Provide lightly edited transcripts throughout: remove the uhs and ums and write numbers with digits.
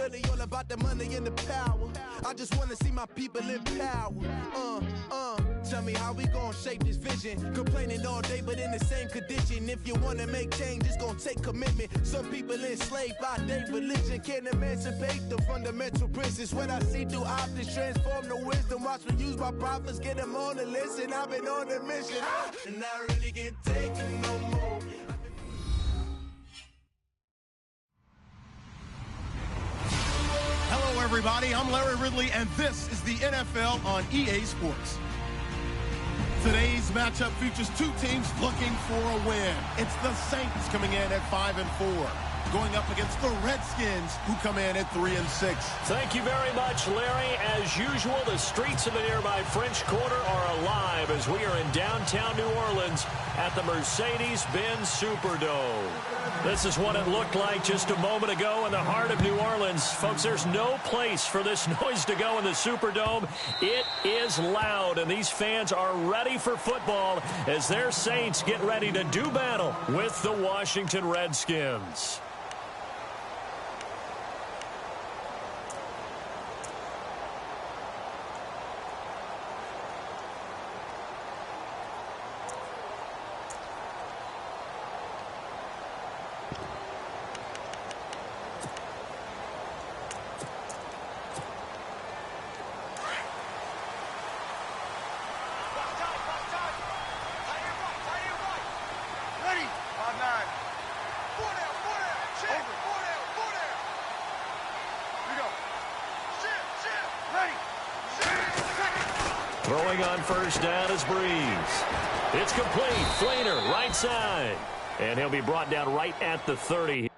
really all about the money and the power. I just wanna see my people in power. Tell me how we gon' shape this vision. Complaining all day, but in the same condition. If you wanna make change, it's gon' take commitment. Some people enslaved by their religion can't emancipate the fundamental principles. What I see through optics transform the wisdom. Watch me use my prophets, get them on the listen. I've been on a mission, and I really can't take it no more. Hello, everybody. I'm Larry Ridley, and this is the NFL on EA Sports. Today's matchup features two teams looking for a win. It's the Saints coming in at 5-4, going up against the Redskins, who come in at 3-6. Thank you very much, Larry. As usual, the streets of the nearby French Quarter are alive as we are in downtown New Orleans at the Mercedes-Benz Superdome. This is what it looked like just a moment ago in the heart of New Orleans. Folks, there's no place for this noise to go in the Superdome. It is loud, and these fans are ready for football as their Saints get ready to do battle with the Washington Redskins. Throwing on first down is Breeze. It's complete. Flainer, right side. And he'll be brought down right at the 30.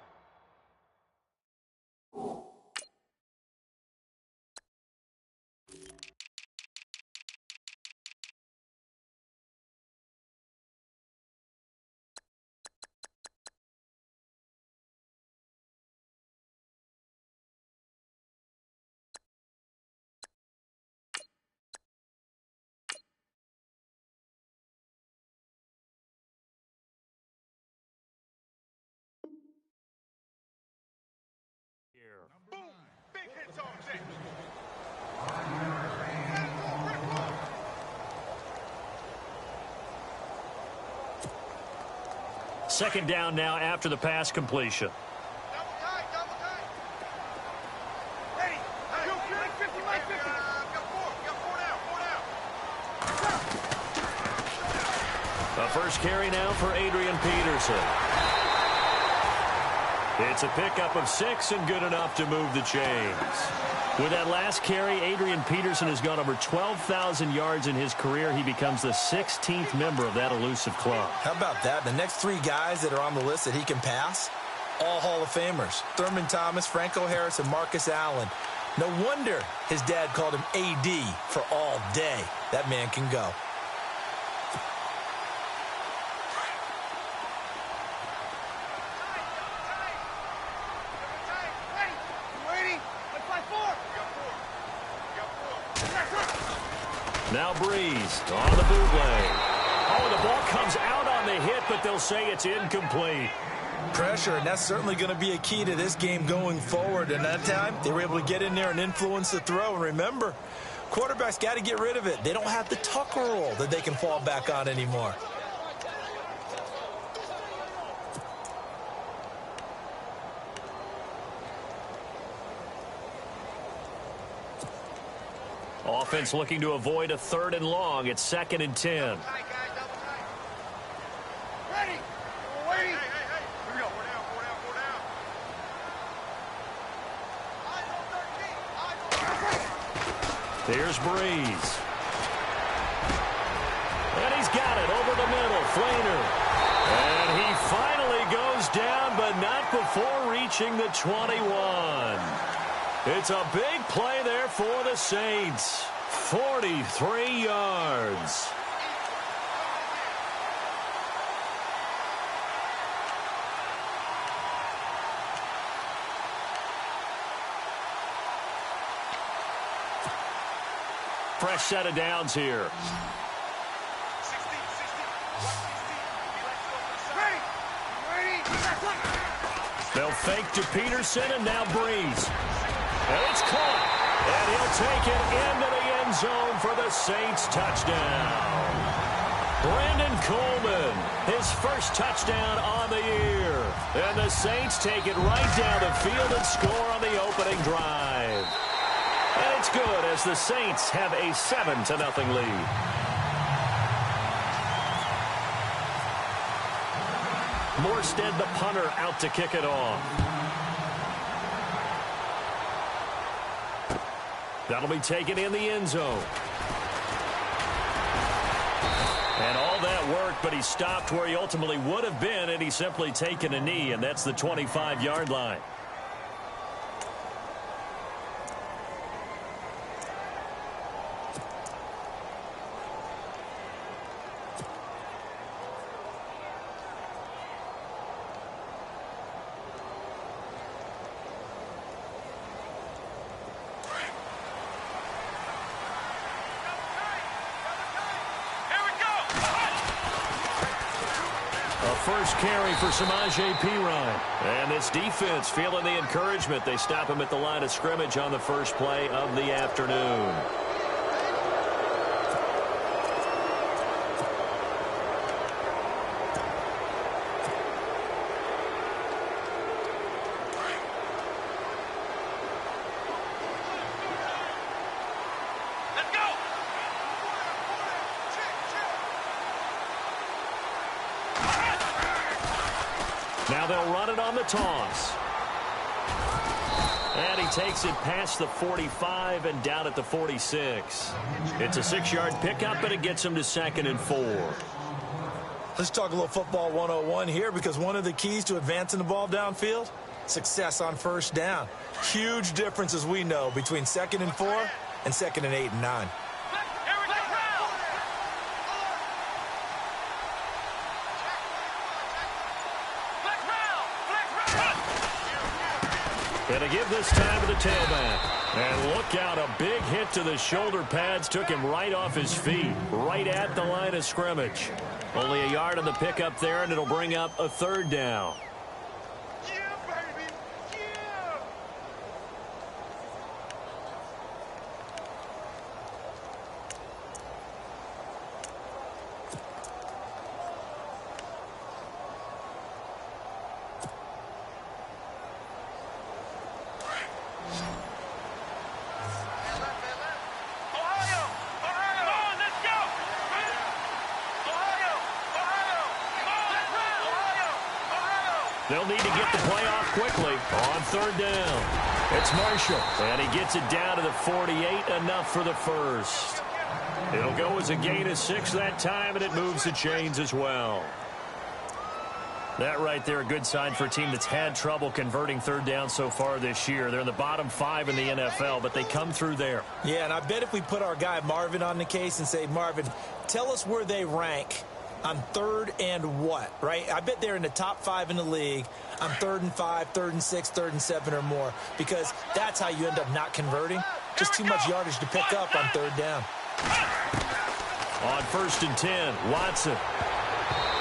Boom! Big hits on James. Second down now after the pass completion. Double tight. Ready. Mike 50. Got four down. A first carry now for Adrian Peterson. It's a pickup of 6 and good enough to move the chains. With that last carry, Adrian Peterson has gone over 12,000 yards in his career. He becomes the 16th member of that elusive club. How about that? The next 3 guys that are on the list that he can pass, all Hall of Famers. Thurman Thomas, Franco Harris, and Marcus Allen. No wonder his dad called him AD for all day. That man can go. Now Breeze on the bootleg. Oh, the ball comes out on the hit, but they'll say it's incomplete. Pressure, and that's certainly going to be a key to this game going forward. And that time, they were able to get in there and influence the throw. And remember, quarterbacks got to get rid of it. They don't have the Tucker roll that they can fall back on anymore. Offense looking to avoid a 3rd and long. It's 2nd and 10. Ready. We're waiting. Hey. Here we go. Four down. Here's Breeze. And he's got it over the middle. Flainer. And he finally goes down, but not before reaching the 21. It's a big play there for the Saints. 43 yards. Fresh set of downs here. They'll fake to Peterson, and now Breeze. And it's caught. And he'll take it into the end zone for the Saints touchdown. Brandon Coleman, his first touchdown on the year. And the Saints take it right down the field and score on the opening drive. And it's good as the Saints have a 7-0 lead. Morstead, the punter, out to kick it off. That'll be taken in the end zone. And all that worked, but he stopped where he ultimately would have been, and he's simply taken a knee, and that's the 25-yard line. First carry for Samaje Perine. And this defense feeling the encouragement. They stop him at the line of scrimmage on the first play of the afternoon. Now they'll run it on the toss. And he takes it past the 45 and down at the 46. It's a 6-yard pickup, but it gets him to 2nd and 4. Let's talk a little football 101 here, because one of the keys to advancing the ball downfield, success on first down. Huge difference, as we know, between 2nd and 4 and 2nd and 8 and 9. And to give this time to the tailback. And look out, a big hit to the shoulder pads took him right off his feet, right at the line of scrimmage. Only a yard on the pickup there, and it'll bring up a 3rd down. They'll need to get the play off quickly on 3rd down. It's Marshall, and he gets it down to the 48, enough for the first. It'll go as a gain of 6 that time, and it moves the chains as well. That right there, a good sign for a team that's had trouble converting 3rd down so far this year. They're in the bottom 5 in the NFL, but they come through there. Yeah, and I bet if we put our guy Marvin on the case and say, Marvin, tell us where they rank on 3rd and what, right? I bet they're in the top 5 in the league on 3rd and 5, 3rd and 6, 3rd and 7 or more, because that's how you end up not converting. Just too much yardage to pick up on 3rd down. On 1st and 10, Watson.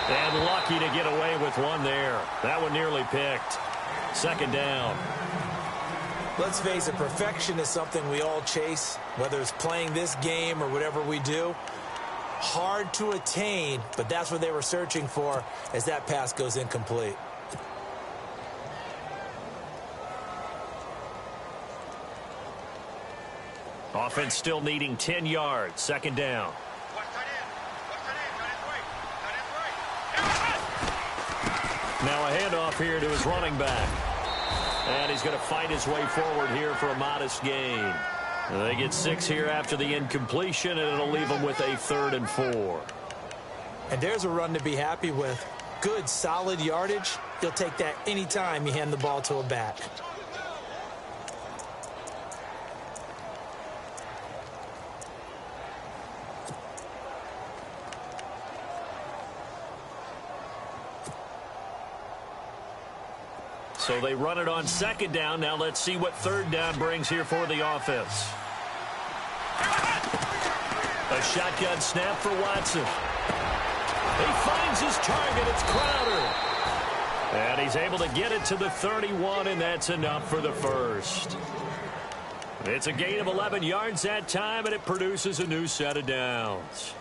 And lucky to get away with one there. That one nearly picked. 2nd down. Let's face it, perfection is something we all chase, whether it's playing this game or whatever we do. Hard to attain, but that's what they were searching for as that pass goes incomplete. Offense still needing 10 yards. 2nd down. Now a handoff here to his running back. And he's going to fight his way forward here for a modest gain. They get 6 here after the incompletion, and it'll leave them with a 3rd and 4. And there's a run to be happy with. Good, solid yardage. You'll take that anytime you hand the ball to a back. So they run it on 2nd down. Now let's see what 3rd down brings here for the offense. A shotgun snap for Watson. He finds his target. It's Crowder. And he's able to get it to the 31, and that's enough for the first. It's a gain of 11 yards that time, and it produces a new set of downs.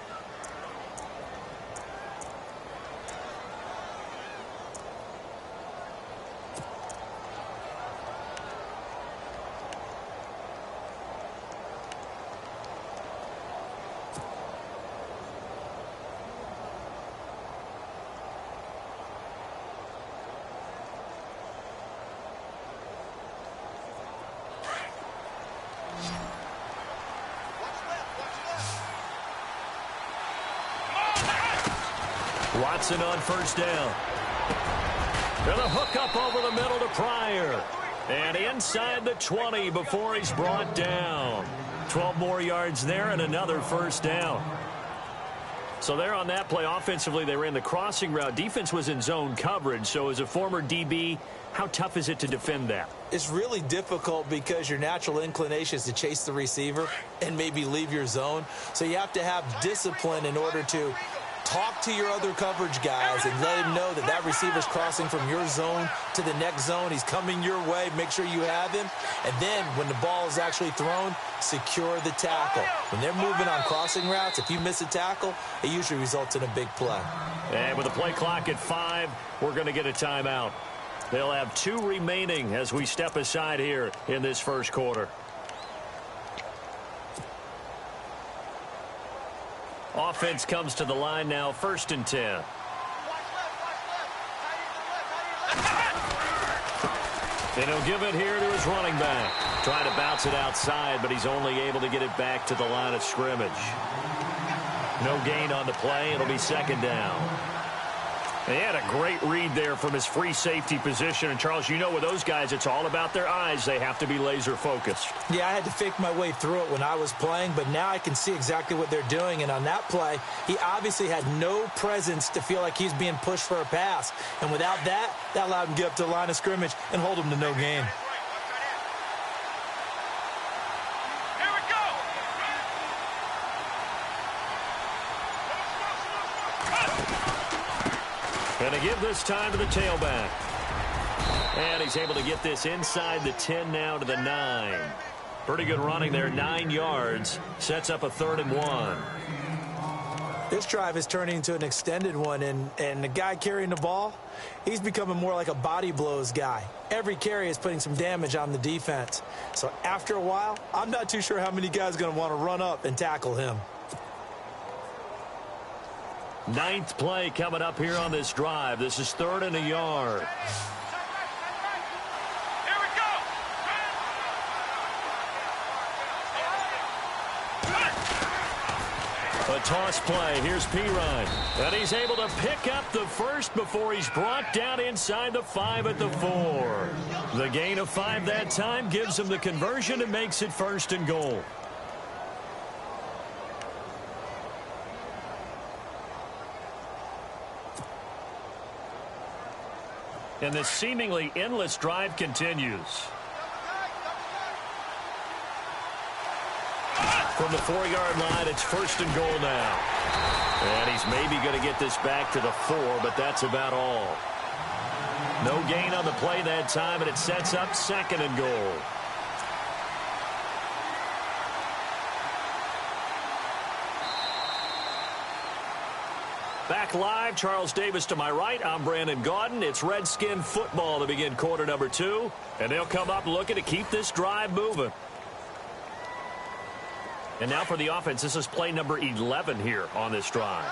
Watson on first down. And a hook up over the middle to Pryor. And inside the 20 before he's brought down. 12 more yards there and another first down. So there on that play, offensively, they ran the crossing route. Defense was in zone coverage. So as a former DB, how tough is it to defend that? It's really difficult because your natural inclination is to chase the receiver and maybe leave your zone. So you have to have discipline in order to talk to your other coverage guys and let him know that that receiver's crossing from your zone to the next zone. He's coming your way. Make sure you have him. And then when the ball is actually thrown, secure the tackle. When they're moving on crossing routes, if you miss a tackle, it usually results in a big play. And with the play clock at 5, we're going to get a timeout. They'll have 2 remaining as we step aside here in this first quarter. Offense comes to the line now, 1st and 10. And he'll give it here to his running back. Trying to bounce it outside, but he's only able to get it back to the line of scrimmage. No gain on the play. It'll be 2nd down. They had a great read there from his free safety position. And, Charles, you know with those guys, it's all about their eyes. They have to be laser focused. Yeah, I had to fake my way through it when I was playing, but now I can see exactly what they're doing. And on that play, he obviously had no presence to feel like he's being pushed for a pass. And without that, that allowed him to get up to the line of scrimmage and hold him to no gain. And to give this time to the tailback. And he's able to get this inside the 10 now to the 9. Pretty good running there, 9 yards. Sets up a 3rd and 1. This drive is turning into an extended one, and the guy carrying the ball, he's becoming more like a body blows guy. Every carry is putting some damage on the defense. So after a while, I'm not too sure how many guys are going to want to run up and tackle him. 9th play coming up here on this drive. This is 3rd and a yard. Here we go. A toss play. Here's Pirine. And he's able to pick up the first before he's brought down inside the 5 at the 4. The gain of 5 that time gives him the conversion and makes it 1st and goal. And this seemingly endless drive continues. From the 4-yard line, it's 1st and goal now. And he's maybe going to get this back to the 4, but that's about all. No gain on the play that time, and it sets up 2nd and goal. Back live, Charles Davis to my right. I'm Brandon Gaudin. It's Redskin football to begin quarter number 2. And they'll come up looking to keep this drive moving. And now for the offense, this is play number 11 here on this drive.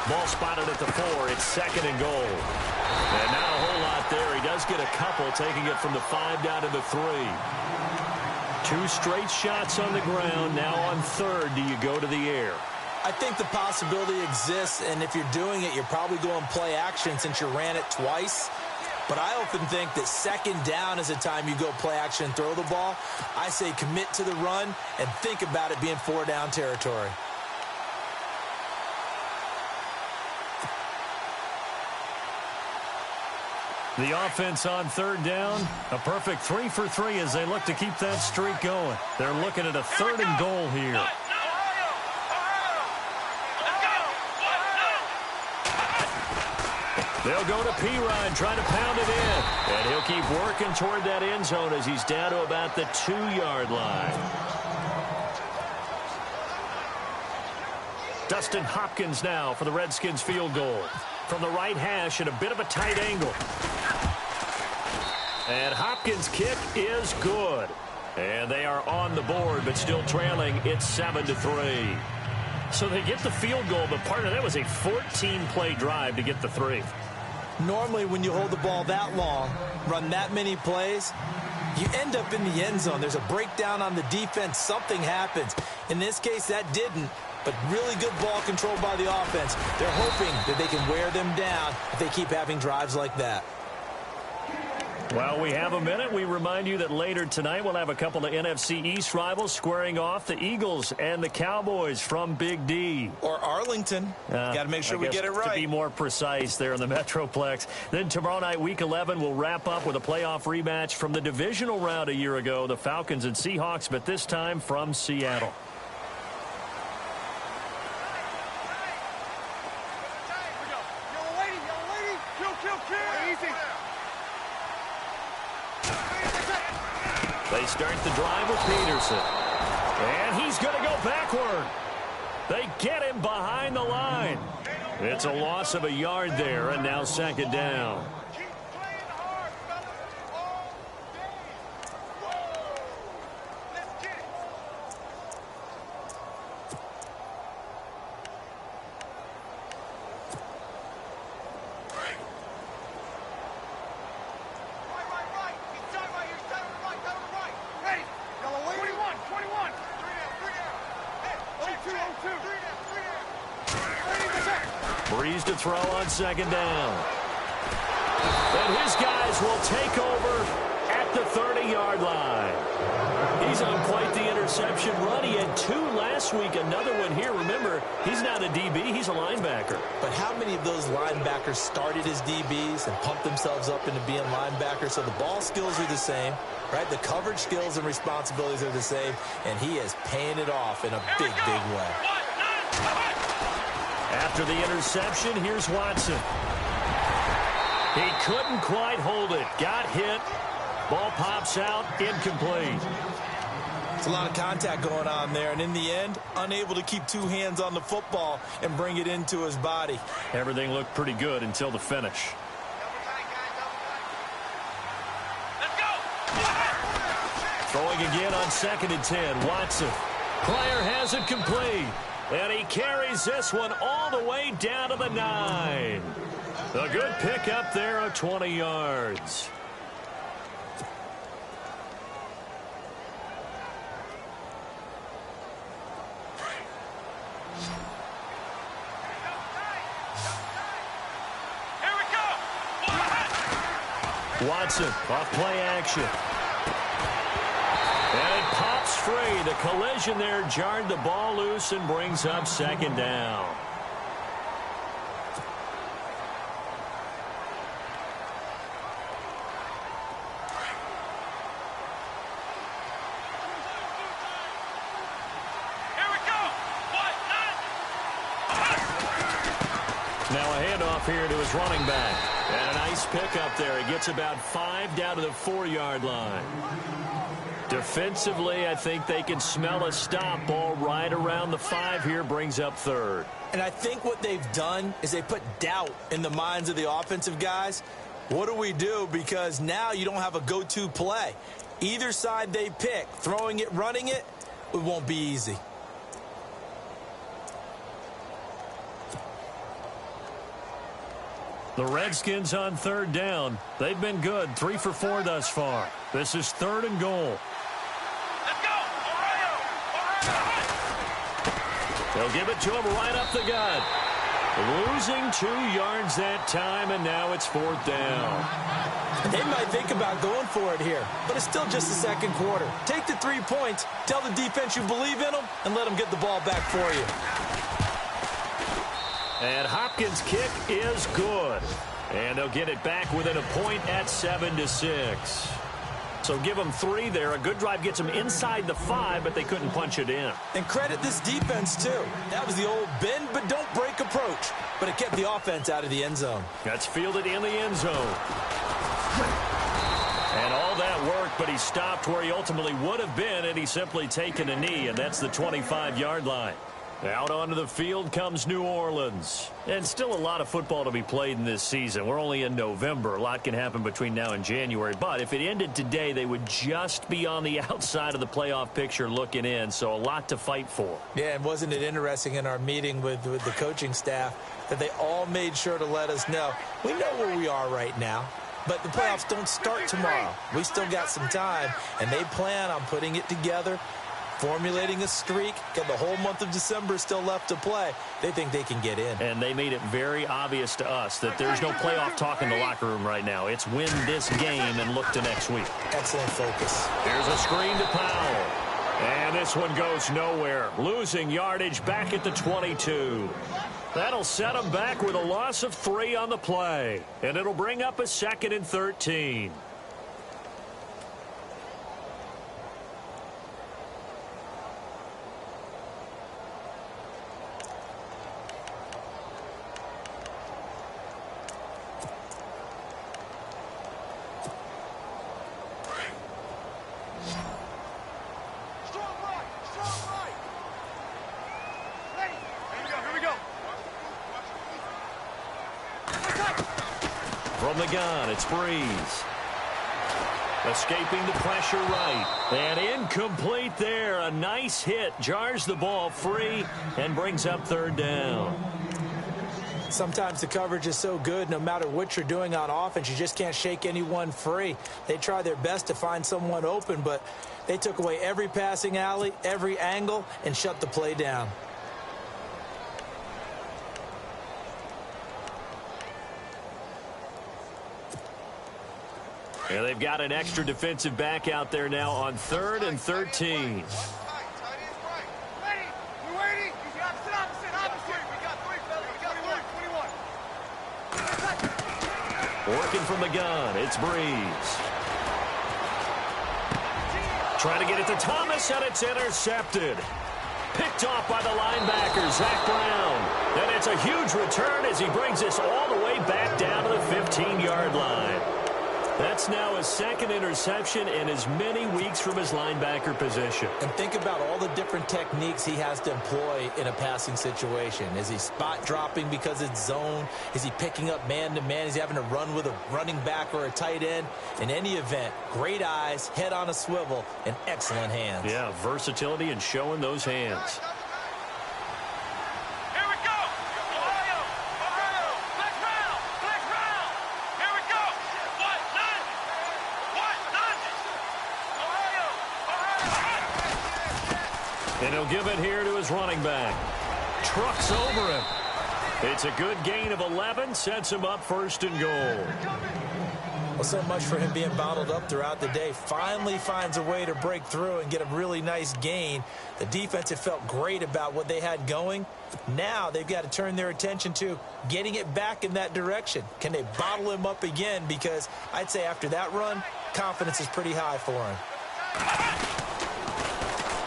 Ball spotted at the 4. It's 2nd and goal. And not a whole lot there. He does get a couple, taking it from the 5 down to the 3. 2 straight shots on the ground. Now on 3rd, do you go to the air? I think the possibility exists, and if you're doing it, you're probably going play action since you ran it twice. But I often think that 2nd down is the time you go play action and throw the ball. I say commit to the run and think about it being 4-down territory. The offense on 3rd down, a perfect 3 for 3 as they look to keep that streak going. They're looking at a 3rd and goal here. They'll go to Pirine, trying to pound it in. And he'll keep working toward that end zone as he's down to about the 2-yard line. Dustin Hopkins now for the Redskins field goal. From the right hash at a bit of a tight angle. And Hopkins' kick is good. And they are on the board, but still trailing. It's 7-3. So they get the field goal, but part of that was a 14-play drive to get the 3. Normally, when you hold the ball that long, run that many plays, you end up in the end zone. There's a breakdown on the defense. Something happens. In this case, that didn't. But really good ball control by the offense. They're hoping that they can wear them down if they keep having drives like that. Well, we have a minute. We remind you that later tonight we'll have a couple of NFC East rivals squaring off, the Eagles and the Cowboys from Big D. Or Arlington. Got to make sure we get it right. To be more precise there in the Metroplex. Then tomorrow night, Week 11, we'll wrap up with a playoff rematch from the divisional round a year ago, the Falcons and Seahawks, but this time from Seattle. They start the drive with Peterson. And he's going to go backward. They get him behind the line. It's a loss of a yard there, and now second down. Breeze to throw on second down. And his guys will take over at the 30-yard line. He's on quite the interception run. He had 2 last week, another one here. Remember, he's not a DB, he's a linebacker. But how many of those linebackers started as DBs and pumped themselves up into being linebackers? So the ball skills are the same, right? The coverage skills and responsibilities are the same, and he is paying it off in a big, big way. After the interception, here's Watson. He couldn't quite hold it. Got hit. Ball pops out. Incomplete. It's a lot of contact going on there, and in the end, unable to keep 2 hands on the football and bring it into his body. Everything looked pretty good until the finish. Throwing again on 2nd and 10. Watson. Pryor has it complete. And he carries this one all the way down to the 9. A good pickup there of 20 yards. Here we go. Watson off play action. And it pops free. The collision there jarred the ball loose and brings up second down. Here we go. Now a handoff here to his running back. And a nice pickup there. He gets about 5 down to the 4-yard line. Defensively, I think they can smell a stop. Ball right around the 5 here, brings up 3rd. And I think what they've done is they put doubt in the minds of the offensive guys. What do we do? Because now you don't have a go-to play. Either side they pick, throwing it, running it, it won't be easy. The Redskins on 3rd down. They've been good, 3 for 4 thus far. This is 3rd and goal. Let's go. They'll give it to him right up the gut. Losing 2 yards that time, and now it's 4th down. They might think about going for it here, but it's still just the 2nd quarter. Take the 3 points, tell the defense you believe in them, and let them get the ball back for you. And Hopkins' kick is good. And they'll get it back within a point at 7-6. So give them 3 there. A good drive gets them inside the 5, but they couldn't punch it in. And credit this defense, too. That was the old bend but don't break approach. But it kept the offense out of the end zone. That's fielded in the end zone. work, but he stopped where he ultimately would have been had he simply taken a knee, and that's the 25-yard line. Out onto the field comes New Orleans. And still a lot of football to be played in this season. We're only in November. A lot can happen between now and January. But if it ended today, they would just be on the outside of the playoff picture looking in. So a lot to fight for. Yeah, and wasn't it interesting in our meeting with the coaching staff that they all made sure to let us know, we know where we are right now, but the playoffs don't start tomorrow. We still got some time, and they plan on putting it together, formulating a streak. Got the whole month of December still left to play. They think they can get in. And they made it very obvious to us that there's no playoff talk in the locker room right now. It's win this game and look to next week. Excellent focus. There's a screen to Powell. And this one goes nowhere. Losing yardage back at the 22. That'll set them back with a loss of 3 on the play. And it'll bring up a 2nd and 13. From the gun, it's Breeze. Escaping the pressure right. And incomplete there. A nice hit. Jars the ball free and brings up 3rd down. Sometimes the coverage is so good, no matter what you're doing on offense, you just can't shake anyone free. They try their best to find someone open, but they took away every passing alley, every angle, and shut the play down. And they've got an extra defensive back out there now on 3rd and 13. Working from the gun, it's Breeze. Trying to get it to Thomas, and it's intercepted. Picked off by the linebacker, Zach Brown. And it's a huge return as he brings us all the way back down to the 15-yard line. That's now his 2nd interception in as many weeks from his linebacker position. And think about all the different techniques he has to employ in a passing situation. Is he spot dropping because it's zone? Is he picking up man-to-man? Is he having to run with a running back or a tight end? In any event, great eyes, head on a swivel, and excellent hands. Yeah, versatility and showing those hands. And he'll give it here to his running back. Trucks over him. It's a good gain of 11. Sets him up 1st and goal. Well, so much for him being bottled up throughout the day. Finally finds a way to break through and get a really nice gain. The defense had felt great about what they had going. Now they've got to turn their attention to getting it back in that direction. Can they bottle him up again? Because I'd say after that run, confidence is pretty high for him.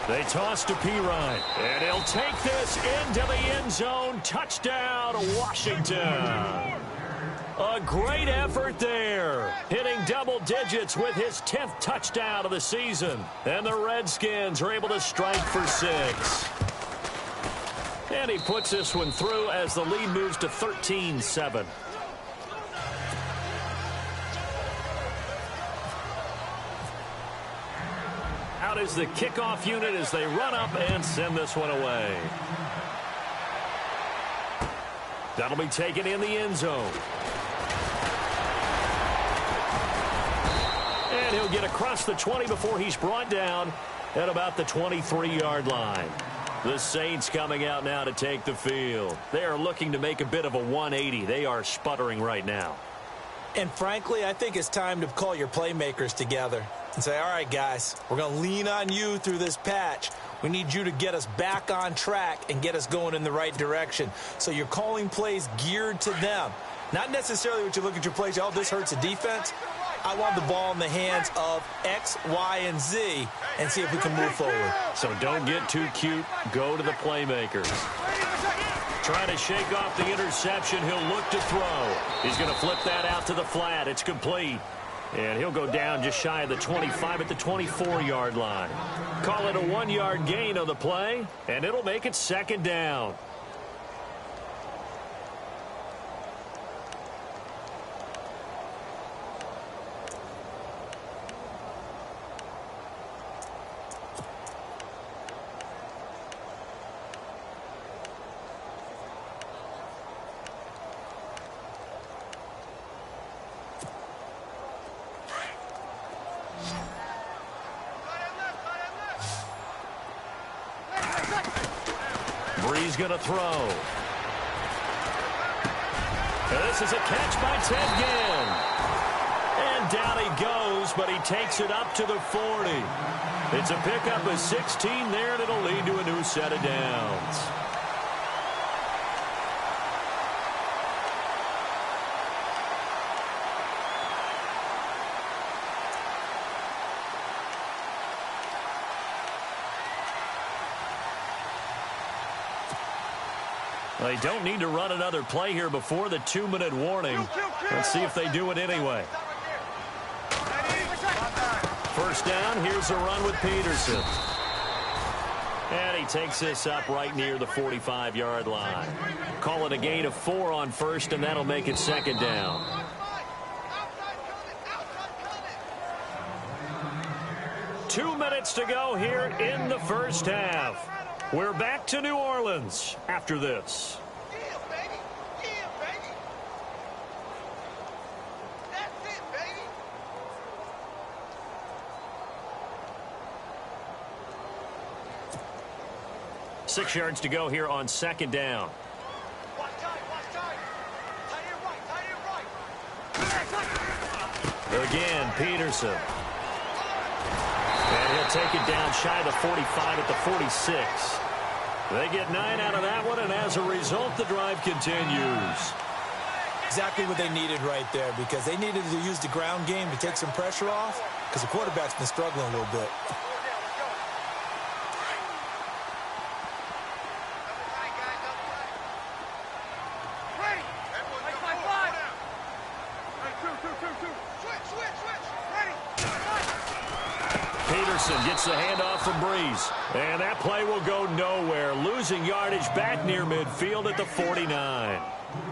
They toss to Pirine, and he'll take this into the end zone. Touchdown, Washington. A great effort there, hitting double digits with his 10th touchdown of the season. And the Redskins are able to strike for 6. And he puts this one through as the lead moves to 13-7. Out is the kickoff unit as they run up and send this one away. That'll be taken in the end zone. And he'll get across the 20 before he's brought down at about the 23-yard line. The Saints coming out now to take the field. They are looking to make a bit of a 180. They are sputtering right now. And frankly, I think it's time to call your playmakers together and say, all right, guys, we're going to lean on you through this patch. We need you to get us back on track and get us going in the right direction. So you're calling plays geared to them. Not necessarily what you look at your plays, oh, this hurts the defense. I want the ball in the hands of X, Y, and Z and see if we can move forward. So don't get too cute. Go to the playmakers. Trying to shake off the interception. He'll look to throw. He's going to flip that out to the flat. It's complete. And he'll go down just shy of the 25 at the 24-yard line. Call it a 1-yard gain on the play, and it'll make it second down. Brees going to throw. This is a catch by Ted Ginn. And down he goes, but he takes it up to the 40. It's a pickup of 16 there, and it'll lead to a new set of downs. They don't need to run another play here before the 2-minute warning. Let's see if they do it anyway. First down, here's a run with Peterson. And he takes this up right near the 45-yard line. Call it a gain of 4 on first, and that'll make it second down. Two minutes to go here in the first half. We're back to New Orleans after this. Yeah, baby. Yeah, baby. That's it, baby. 6 yards to go here on second down. Watch time, watch time. Tight end right. Again, Peterson. And he'll take it down shy of the 45 at the 46. They get 9 out of that one, and as a result, the drive continues. Exactly what they needed right there, because they needed to use the ground game to take some pressure off, because the quarterback's been struggling a little bit. Peterson gets the handoff from Brees. And that play will go nowhere. Losing yardage back near midfield at the 49.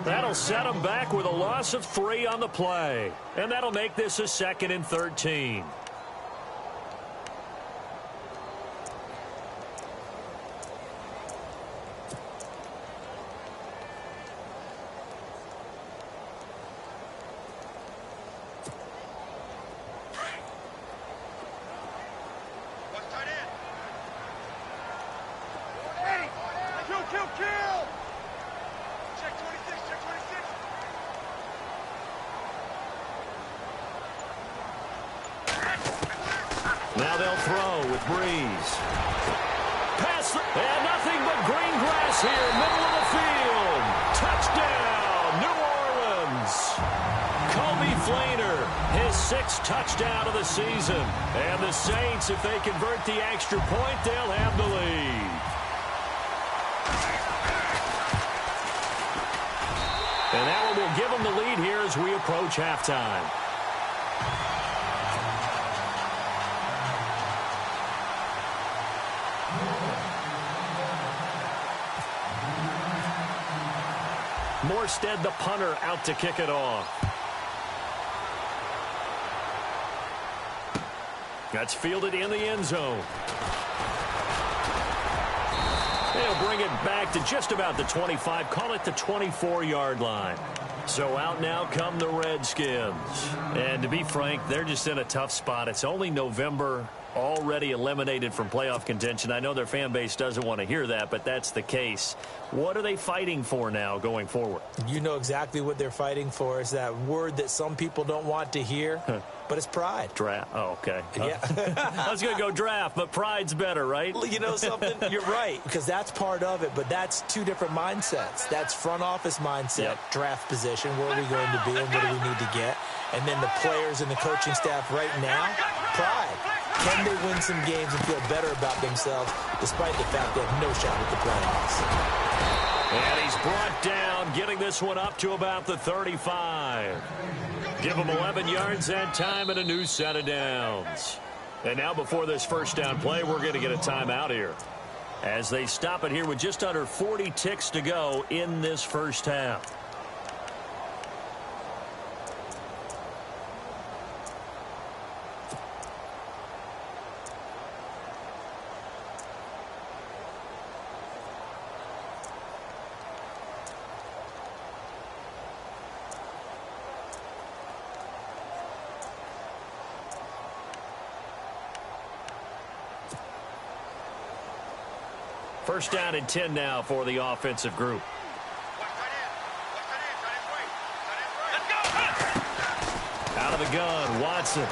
That'll set them back with a loss of 3 on the play. And that'll make this a 2nd and 13. Now they'll throw with Brees. Pass, and nothing but green grass here, middle of the field. Touchdown, New Orleans. Kobe Flainer, his 6th touchdown of the season. And the Saints, if they convert the extra point, they'll have the lead. And that one will give them the lead here as we approach halftime. Morstead, the punter, out to kick it off. That's fielded in the end zone. They'll bring it back to just about the 25, call it the 24-yard line. So out now come the Redskins. And to be frank, they're just in a tough spot. It's only November, already eliminated from playoff contention. I know their fan base doesn't want to hear that, but that's the case. What are they fighting for now going forward? You know exactly what they're fighting for. Is that word that some people don't want to hear, but it's pride. Draft. Oh, okay. Yeah. I was going to go draft, but pride's better, right? You know something? You're right, because that's part of it, but that's 2 different mindsets. That's front office mindset, draft position, where are we going to be and what do we need to get? And then the players and the coaching staff right now, pride. Can they win some games and feel better about themselves despite the fact they have no shot at the playoffs? And he's brought down, getting this one up to about the 35. Give them 11 yards that time and a new set of downs. And now before this first down play, we're going to get a timeout here, as they stop it here with just under 40 ticks to go in this first half. First down and 10 now for the offensive group. Out of the gun, Watson.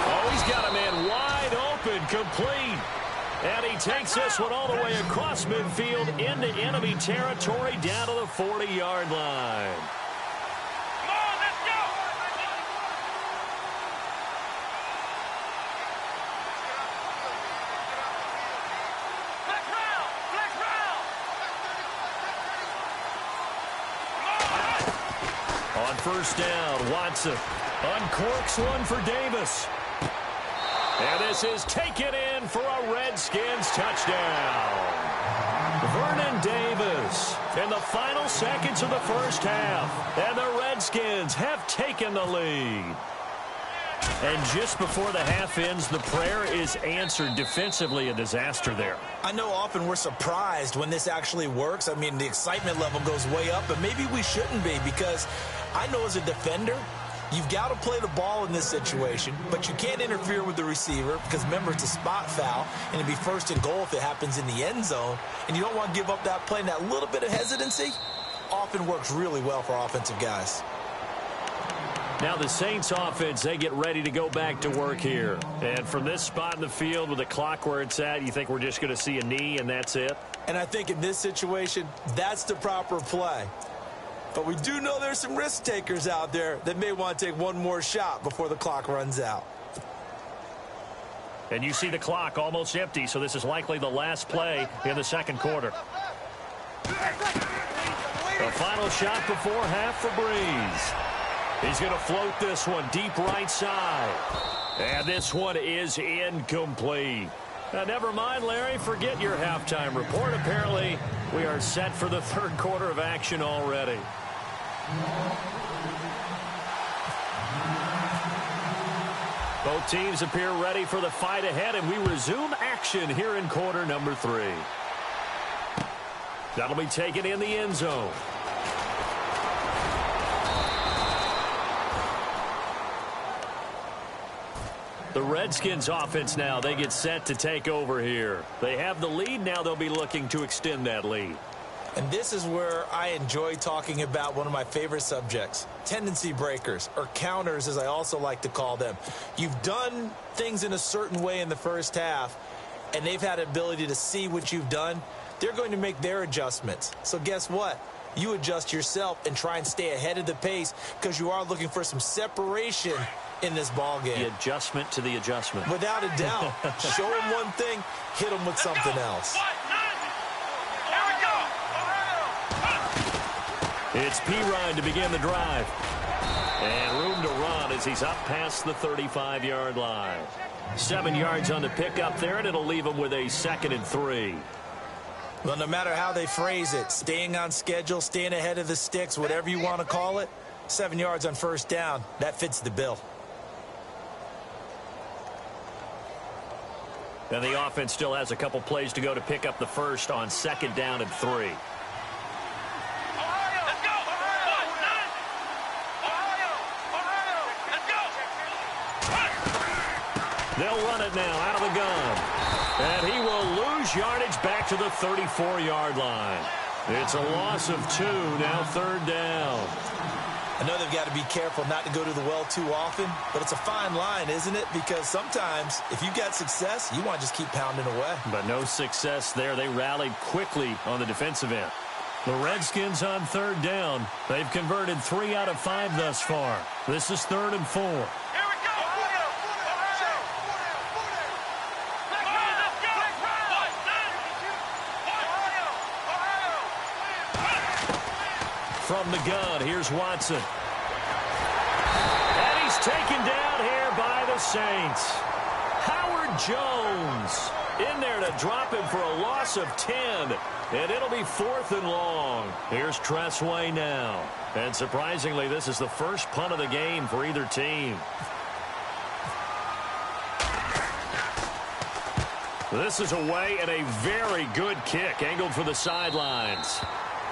Oh, he's got a man wide open, complete. And he takes this one all the way across midfield into enemy territory down to the 40-yard line. On first down, Watson uncorks one for Davis. And this is taken in for a Redskins touchdown. Vernon Davis in the final seconds of the first half. And the Redskins have taken the lead. And just before the half ends, the prayer is answered. Defensively, a disaster there. I know often we're surprised when this actually works. I mean, the excitement level goes way up, but maybe we shouldn't be, because I know as a defender, you've got to play the ball in this situation, but you can't interfere with the receiver because, remember, it's a spot foul, and it'd be first and goal if it happens in the end zone, and you don't want to give up that play. And that little bit of hesitancy often works really well for offensive guys. Now the Saints offense, they get ready to go back to work here. And from this spot in the field with the clock where it's at, you think we're just going to see a knee and that's it? And I think in this situation, that's the proper play. But we do know there's some risk takers out there that may want to take one more shot before the clock runs out. And you see the clock almost empty, so this is likely the last play in the second quarter. The final shot before half for Breeze. He's going to float this one deep right side. And this one is incomplete. Now, never mind, Larry. Forget your halftime report. Apparently, we are set for the third quarter of action already. Both teams appear ready for the fight ahead, and we resume action here in quarter number 3. That'll be taken in the end zone. The Redskins offense now, they get set to take over here. They have the lead. Now they'll be looking to extend that lead. And this is where I enjoy talking about one of my favorite subjects, tendency breakers, or counters as I also like to call them. You've done things in a certain way in the first half, and they've had the ability to see what you've done. They're going to make their adjustments. So guess what? You adjust yourself and try and stay ahead of the pace, because you are looking for some separation in this ball game. The adjustment to the adjustment. Without a doubt. Show them one thing, hit them with something else. It's Pirine to begin the drive. And room to run as he's up past the 35-yard line. 7 yards on the pickup there, and it'll leave him with a 2nd and 3. Well, no matter how they phrase it, staying on schedule, staying ahead of the sticks, whatever you want to call it, 7 yards on first down, that fits the bill. And the offense still has a couple plays to go to pick up the first on 2nd down and 3. They'll run it now out of the gun. And he will lose yardage back to the 34-yard line. It's a loss of 2, now 3rd down. I know they've got to be careful not to go to the well too often, but it's a fine line, isn't it? Because sometimes if you've got success, you want to just keep pounding away. But no success there. They rallied quickly on the defensive end. The Redskins on 3rd down. They've converted 3 out of 5 thus far. This is 3rd and 4. From the gun, here's Watson. Saints. Howard Jones in there to drop him for a loss of 10. And it'll be 4th and long. Here's Tressway now. And surprisingly, this is the first punt of the game for either team. This is away and a very good kick angled for the sidelines.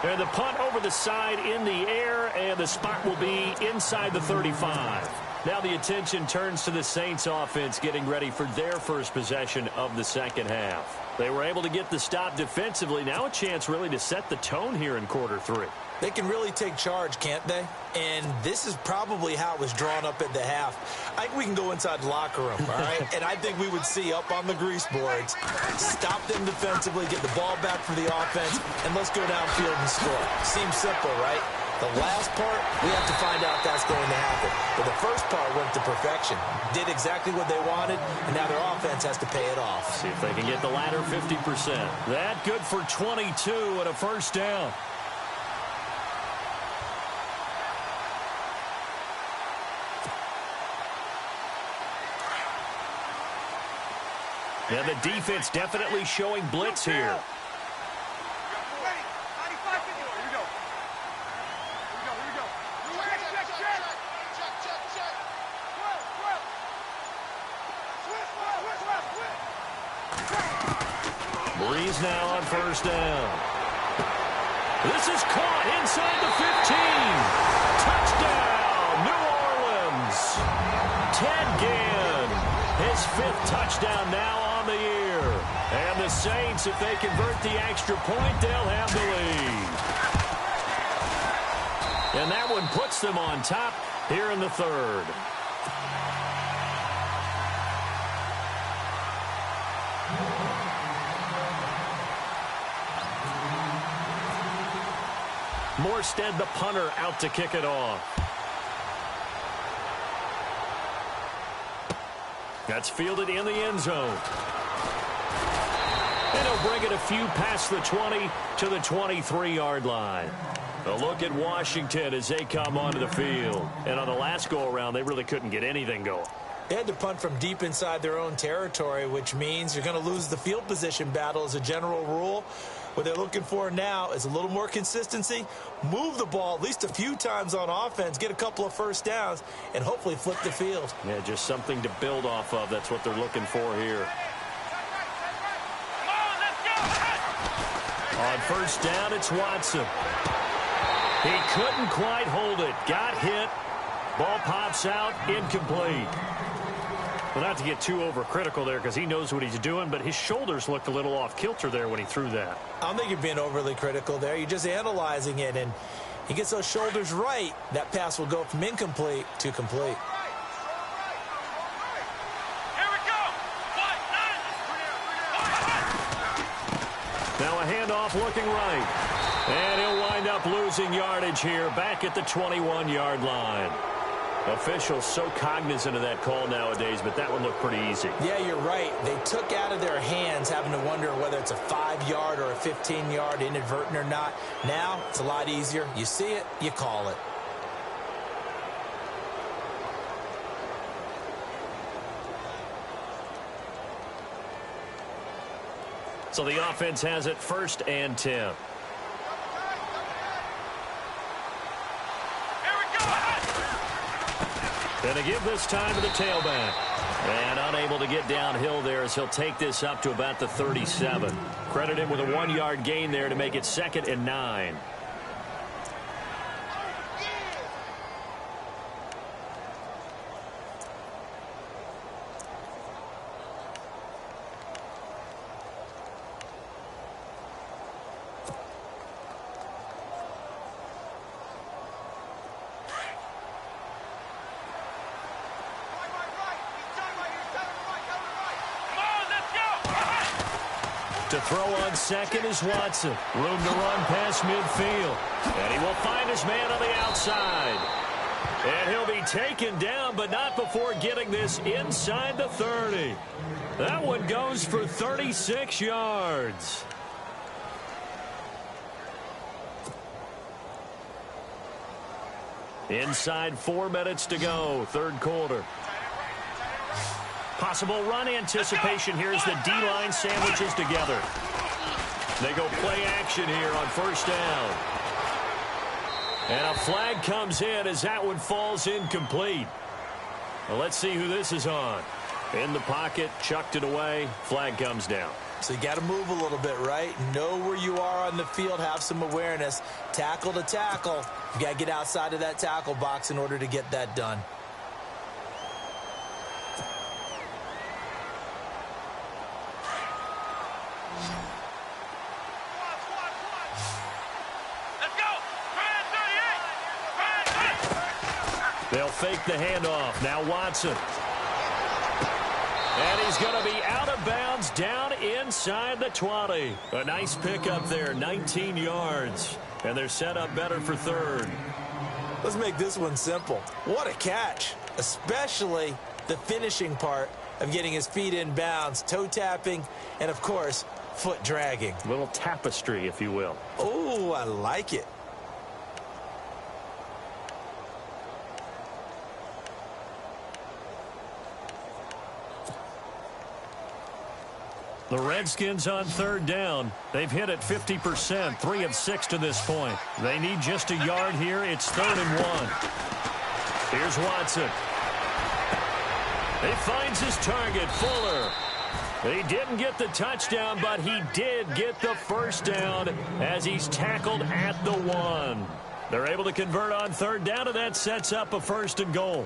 And the punt over the side in the air, and the spot will be inside the 35. Now the attention turns to the Saints offense getting ready for their first possession of the second half. They were able to get the stop defensively. Now a chance really to set the tone here in quarter 3. They can really take charge, can't they? And this is probably how it was drawn up at the half. I think we can go inside the locker room, all right? And I think we would see up on the grease boards, stop them defensively, get the ball back for the offense, and let's go downfield and score. Seems simple, right? The last part, we have to find out that's going to happen. But the first part went to perfection. Did exactly what they wanted, and now their offense has to pay it off. See if they can get the latter 50%. That good for 22 and a first down. And the defense definitely showing blitz here. Breeze now on first down. This is caught inside the 15. Touchdown, New Orleans. Ted Ginn, his 5th touchdown now on the year. And the Saints, if they convert the extra point, they'll have the lead. And that one puts them on top here in the 3rd. Morstead, the punter, out to kick it off. That's fielded in the end zone. And he'll bring it a few past the 20 to the 23-yard line. A look at Washington as they come onto the field. And on the last go-around, they really couldn't get anything going. They had to punt from deep inside their own territory, which means you're going to lose the field position battle as a general rule. What they're looking for now is a little more consistency, move the ball at least a few times on offense, get a couple of first downs, and hopefully flip the field. Yeah, just something to build off of. That's what they're looking for here. On first down, it's Watson. He couldn't quite hold it. Got hit. Ball pops out, incomplete. Well, not to get too overcritical there because he knows what he's doing, but his shoulders looked a little off kilter there when he threw that. I don't think you're being overly critical there. You're just analyzing it, and he gets those shoulders right. That pass will go from incomplete to complete. Now a handoff looking right. And he'll wind up losing yardage here back at the 21-yard line. Officials so cognizant of that call nowadays, but that one looked pretty easy. Yeah, you're right. They took out of their hands having to wonder whether it's a 5-yard or a 15-yard inadvertent or not. Now it's a lot easier. You see it, you call it. So the offense has it 1st and 10. And to give this time to the tailback. And unable to get downhill there as he'll take this up to about the 37. Credit him with a 1-yard gain there to make it 2nd and 9. To throw on second is Watson. Room to run past midfield. And he will find his man on the outside. And he'll be taken down, but not before getting this inside the 30. That one goes for 36 yards. Inside 4 minutes to go, 3rd quarter. Possible run anticipation here as the D-line sandwiches together. They go play action here on first down. And a flag comes in as that one falls incomplete. Well, let's see who this is on. In the pocket, chucked it away, flag comes down. So you got to move a little bit, right? Know where you are on the field, have some awareness. Tackle to tackle. You got to get outside of that tackle box in order to get that done. They'll fake the handoff. Now Watson. And he's going to be out of bounds down inside the 20. A nice pickup there, 19 yards. And they're set up better for third. Let's make this one simple. What a catch, especially the finishing part of getting his feet in bounds, toe tapping, and, of course, foot dragging. A little tapestry, if you will. Oh, I like it. The Redskins on third down. They've hit it 50%, 3 of 6 to this point. They need just a yard here. It's 3rd and 1. Here's Watson. He finds his target, Fuller. He didn't get the touchdown, but he did get the first down as he's tackled at the 1. They're able to convert on third down, and that sets up a 1st and goal.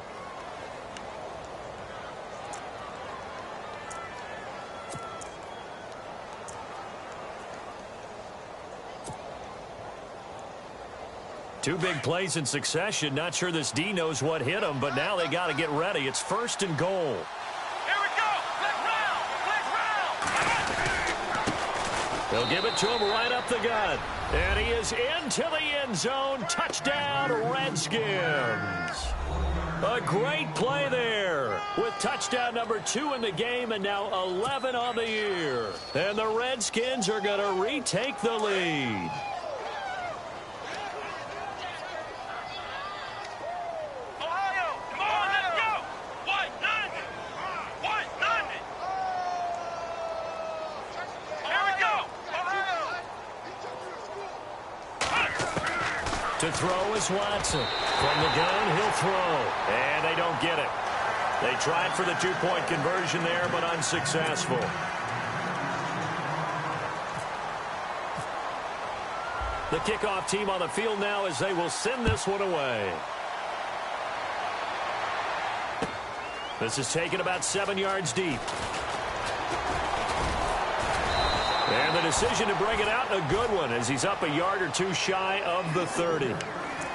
Two big plays in succession. Not sure this D knows what hit him, but now they got to get ready. It's 1st and goal. Here we go. Click round. They'll give it to him right up the gut. And he is into the end zone. Touchdown, Redskins. A great play there with touchdown number 2 in the game and now 11 on the year. And the Redskins are going to retake the lead. To throw is Watson. From the gun, he'll throw. And they don't get it. They tried for the 2-point conversion there, but unsuccessful. The kickoff team on the field now as they will send this one away. This is taken about 7 yards deep. And the decision to bring it out, a good one, as he's up a yard or two shy of the 30.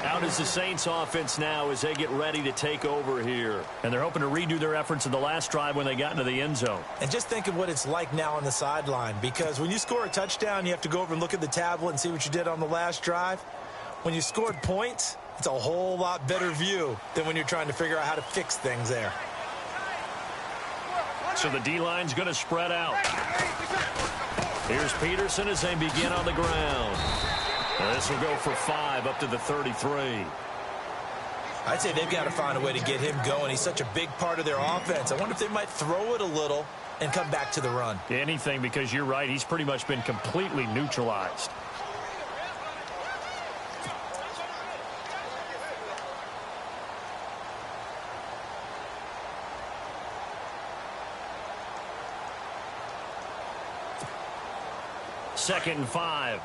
Out is the Saints offense now as they get ready to take over here. And they're hoping to redo their efforts in the last drive when they got into the end zone. And just think of what it's like now on the sideline, because when you score a touchdown, you have to go over and look at the tablet and see what you did on the last drive. When you scored points, it's a whole lot better view than when you're trying to figure out how to fix things there. So the D-line's going to spread out. Here's Peterson as they begin on the ground. And this will go for 5 up to the 33. I'd say they've got to find a way to get him going. He's such a big part of their offense. I wonder if they might throw it a little and come back to the run. Anything, because you're right. He's pretty much been completely neutralized. Second and 5.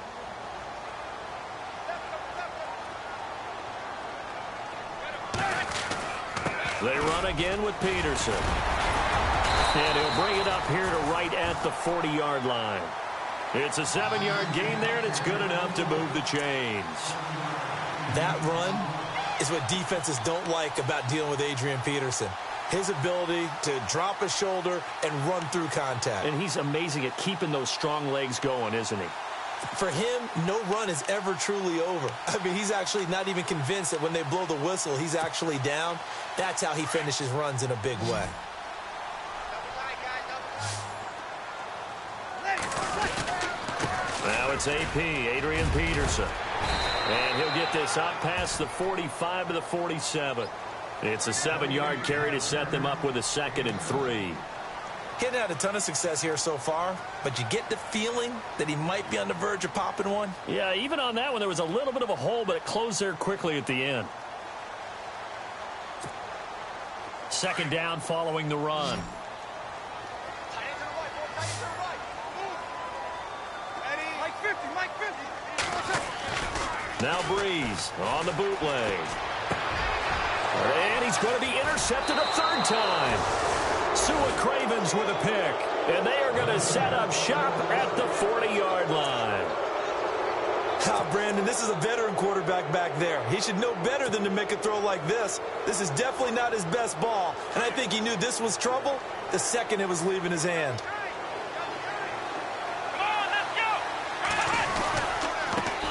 They run again with Peterson. And he'll bring it up here to right at the 40-yard line. It's a 7-yard gain there, and it's good enough to move the chains. That run is what defenses don't like about dealing with Adrian Peterson. His ability to drop a shoulder and run through contact. And he's amazing at keeping those strong legs going, isn't he? For him, no run is ever truly over. I mean, he's actually not even convinced that when they blow the whistle, he's actually down. That's how he finishes runs in a big way. Now it's AP, Adrian Peterson. And he'll get this out past the 45 to the 47. It's a 7-yard carry to set them up with a 2nd and 3. He hasn't had a ton of success here so far, but you get the feeling that he might be on the verge of popping one. Yeah, even on that one, there was a little bit of a hole, but it closed there quickly at the end. Second down following the run. Now Breeze on the bootleg. And he's going to be intercepted a third time. Sua Cravens with a pick. And they are going to set up shop at the 40-yard line. Brandon, this is a veteran quarterback back there. He should know better than to make a throw like this. This is definitely not his best ball. And I think he knew this was trouble the second it was leaving his hand.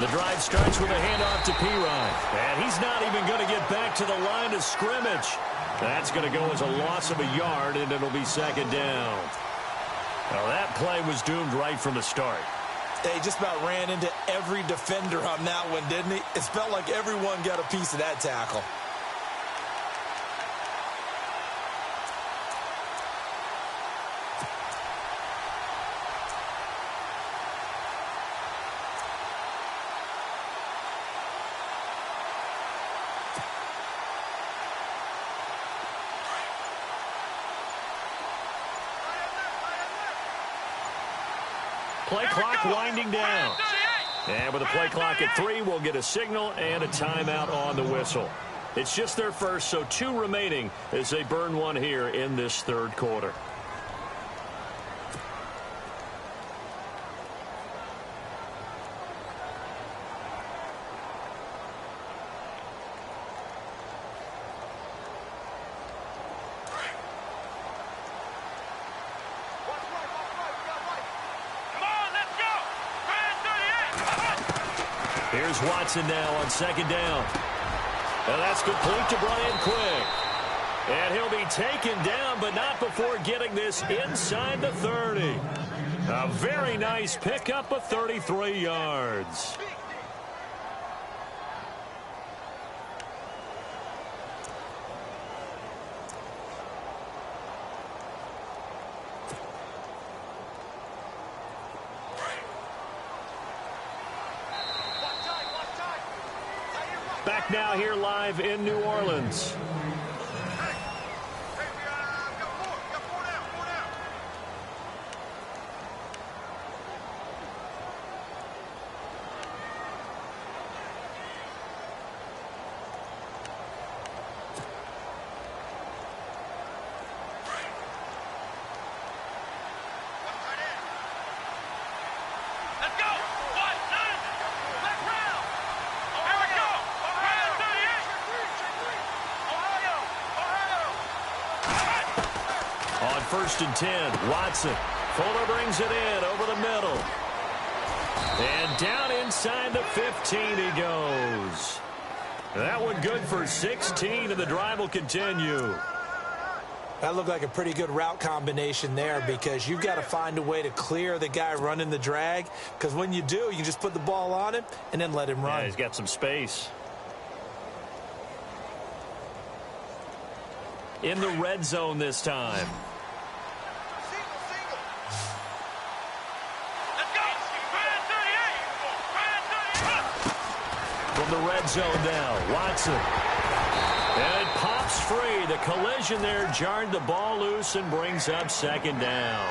The drive starts with a handoff to P-Ryan. And he's not even going to get back to the line of scrimmage. That's going to go as a loss of a yard, and it'll be second down. Well, that play was doomed right from the start. He just about ran into every defender on that one, didn't he? It felt like everyone got a piece of that tackle. Play clock winding down. And with a play clock at 3, we'll get a signal and a timeout on the whistle. It's just their first, so 2 remaining as they burn one here in this third quarter. Here's Watson now on second down. And that's complete to Brian Quick. And he'll be taken down, but not before getting this inside the 30. A very nice pickup of 33 yards. Back now here live in New Orleans. First and 10, Watson. Fuller brings it in over the middle. And down inside the 15 he goes. That one good for 16, and the drive will continue. That looked like a pretty good route combination there, because you've got to find a way to clear the guy running the drag, because when you do, you just put the ball on him and then let him run. Yeah, he's got some space. In the red zone this time. From the red zone now, Watson. And it pops free. The collision there jarred the ball loose and brings up second down.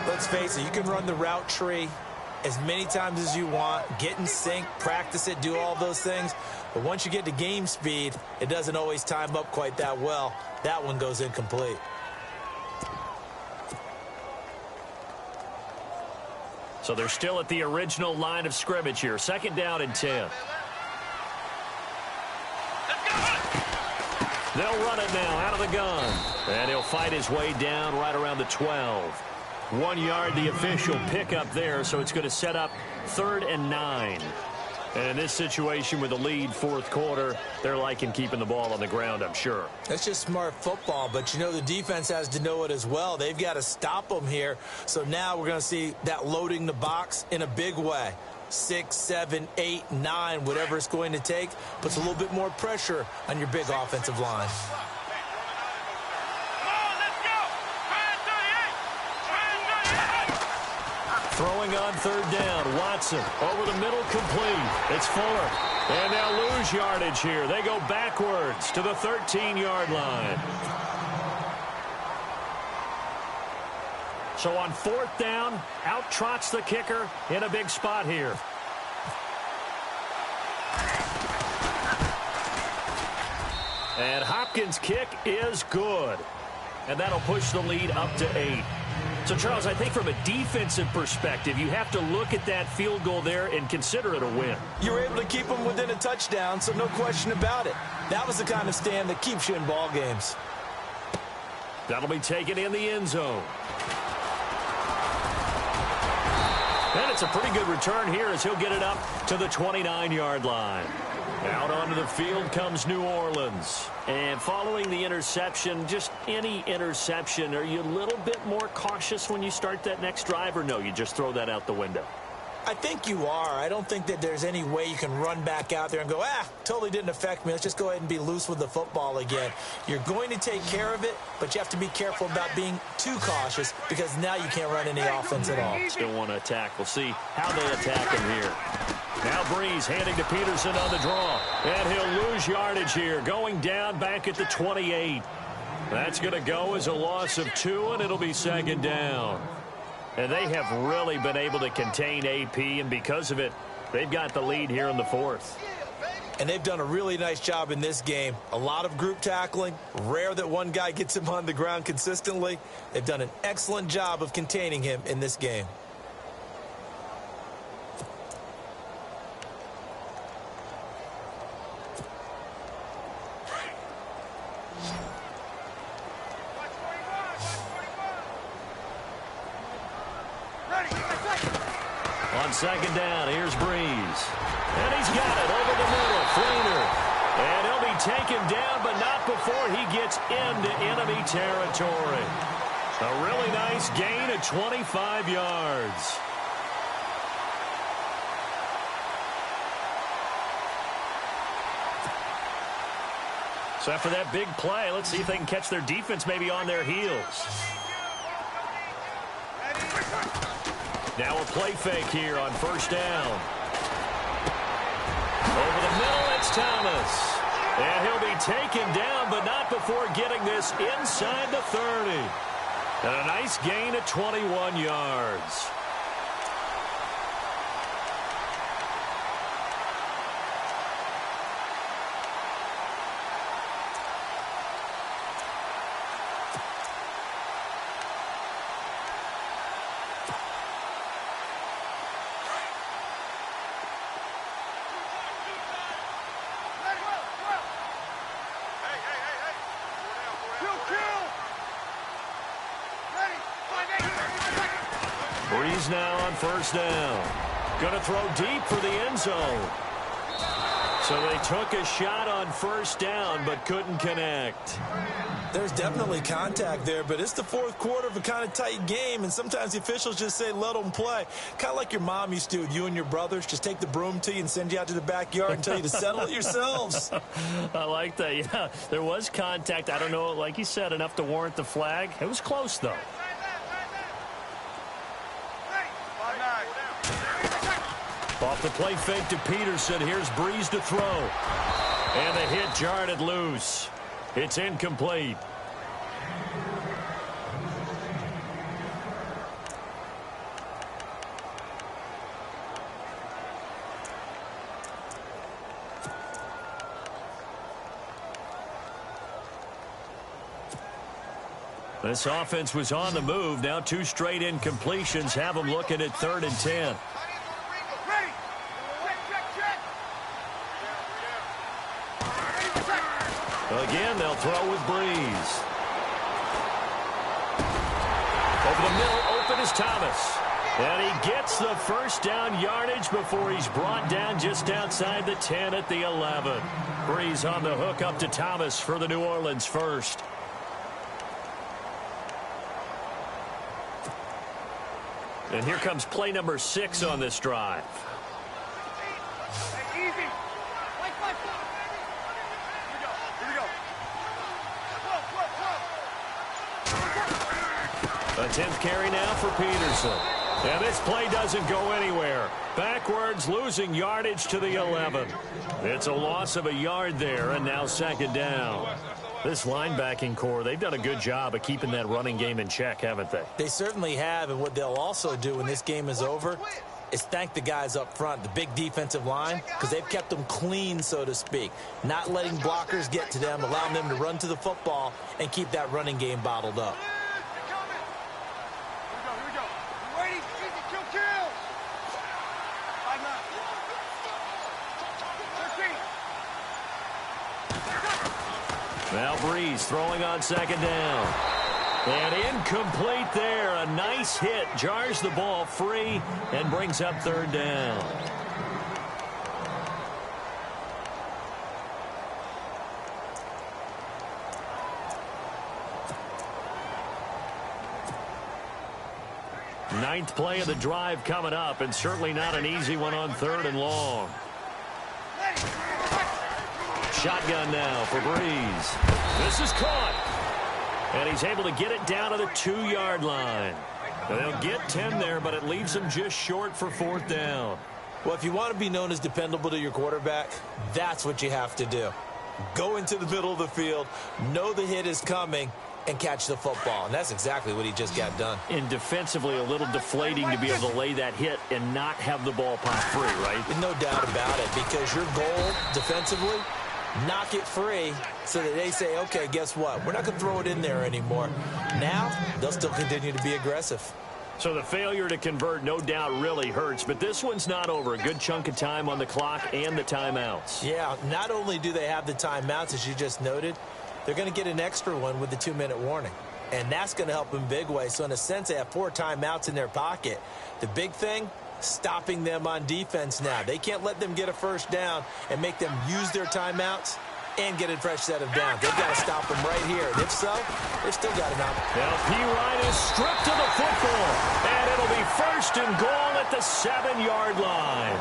Let's face it, you can run the route tree as many times as you want, get in sync, practice it, do all those things. But once you get to game speed, it doesn't always time up quite that well. That one goes incomplete. So they're still at the original line of scrimmage here. Second down and 10. They'll run it now out of the gun. And he'll fight his way down right around the 12. 1 yard, the official pickup there, so it's going to set up 3rd and 9. And in this situation with the lead fourth quarter, they're liking keeping the ball on the ground, I'm sure. That's just smart football, but you know the defense has to know it as well. They've got to stop them here. So now we're going to see that loading the box in a big way. 6, 7, 8, 9, whatever it's going to take, puts a little bit more pressure on your big offensive line. Throwing on third down. Watson over the middle, complete. It's Fuller. And they'll lose yardage here. They go backwards to the 13-yard line. So on fourth down, out trots the kicker in a big spot here. And Hopkins' kick is good. And that'll push the lead up to 8. So, Charles, I think from a defensive perspective, you have to look at that field goal there and consider it a win. You were able to keep them within a touchdown, so no question about it. That was the kind of stand that keeps you in ball games. That'll be taken in the end zone. And it's a pretty good return here as he'll get it up to the 29-yard line. Out onto the field comes New Orleans. And following the interception, just any interception, are you a little bit more cautious when you start that next drive, or no, you just throw that out the window? I think you are. I don't think that there's any way you can run back out there and go, totally didn't affect me. Let's just go ahead and be loose with the football again. You're going to take care of it, but you have to be careful about being too cautious because now you can't run any offense at all. Still want to attack. We'll see how they attack him here. Now Breeze handing to Peterson on the draw. And he'll lose yardage here, going down back at the 28. That's going to go as a loss of 2, and it'll be second down. And they have really been able to contain AP, and because of it, they've got the lead here in the fourth. And they've done a really nice job in this game. A lot of group tackling. Rare that one guy gets him on the ground consistently. They've done an excellent job of containing him in this game. On second down, here's Breeze. And he's got it over the middle. Fleener. And he'll be taken down, but not before he gets into enemy territory. A really nice gain of 25 yards. So after that big play, let's see if they can catch their defense maybe on their heels. Now a play fake here on first down. Over the middle, it's Thomas. And he'll be taken down, but not before getting this inside the 30. And a nice gain of 21 yards. Breeze now on first down. Going to throw deep for the end zone. So they took a shot on first down but couldn't connect. There's definitely contact there, but it's the fourth quarter of a kind of tight game, and sometimes the officials just say let them play. Kind of like your mom used to with you and your brothers. Just take the broom to you and send you out to the backyard and tell you to settle it yourselves. I like that. Yeah, there was contact. I don't know, like you said, enough to warrant the flag. It was close, though. Off the play fake to Peterson. Here's Breeze to throw. And the hit jarred loose. It's incomplete. This offense was on the move. Now 2 straight incompletions have them looking at 3rd and 10. Again, they'll throw with Breeze. Over the middle, open is Thomas. And he gets the first down yardage before he's brought down just outside the 10 at the 11. Breeze on the hook up to Thomas for the New Orleans first. And here comes play number 6 on this drive. A 10th carry now for Peterson. And this play doesn't go anywhere. Backwards, losing yardage to the 11. It's a loss of a yard there, and now second down. This linebacking core, they've done a good job of keeping that running game in check, haven't they? They certainly have, and what they'll also do when this game is over is thank the guys up front, the big defensive line, because they've kept them clean, so to speak. Not letting blockers get to them, allowing them to run to the football and keep that running game bottled up. Now Breeze throwing on second down. And incomplete there. A nice hit. Jars the ball free and brings up third down. Ninth play of the drive coming up, and certainly not an easy one on third and long. Shotgun now for Breeze. This is caught. And he's able to get it down to the 2-yard line. Now they'll get 10 there, but it leaves them just short for fourth down. Well, if you want to be known as dependable to your quarterback, that's what you have to do. Go into the middle of the field, know the hit is coming, and catch the football. And that's exactly what he just got done. And defensively, a little deflating to be able to lay that hit and not have the ball pop free, right? No doubt about it, because your goal defensively, knock it free so that they say, okay, guess what? We're not going to throw it in there anymore. Now, they'll still continue to be aggressive. So the failure to convert, no doubt, really hurts. But this one's not over. A good chunk of time on the clock and the timeouts. Yeah, not only do they have the timeouts, as you just noted, they're going to get an extra one with the 2-minute warning. And that's going to help in big ways. So in a sense, they have 4 timeouts in their pocket. The big thing, stopping them on defense now. They can't let them get a first down and make them use their timeouts and get a fresh set of downs. They've got to stop them right here. And if so, they've still got an opportunity. Now P-Ryan is stripped of the football. And it'll be first and goal at the 7-yard line.